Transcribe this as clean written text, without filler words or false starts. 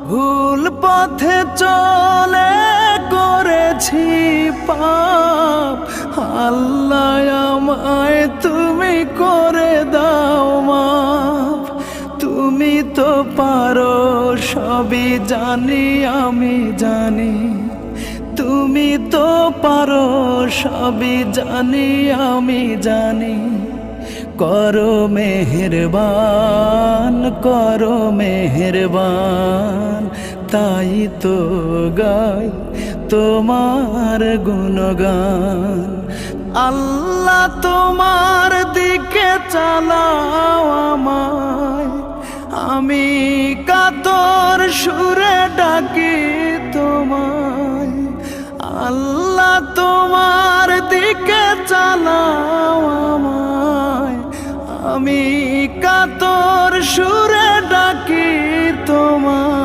ভুল পথে চলে করেছি পাপ, আল্লাহ আমায় তুমি করে দাও মাফ। তুমি তো পারো সবই জানি আমি জানি, তুমি তো পারো সবই জানি আমি জানি। করো মেহেরবান, করো মেহেরবান, তাই তো গাই তোমার গুণগান। আল্লাহ তোমার দিকে চালাও আমায়, আমি কাতর সুরে ডাকি তোমায়। আল্লাহ তোমার দিকে চালাও আমায়, আমি কাতর সুরে ডাকি তোমায়।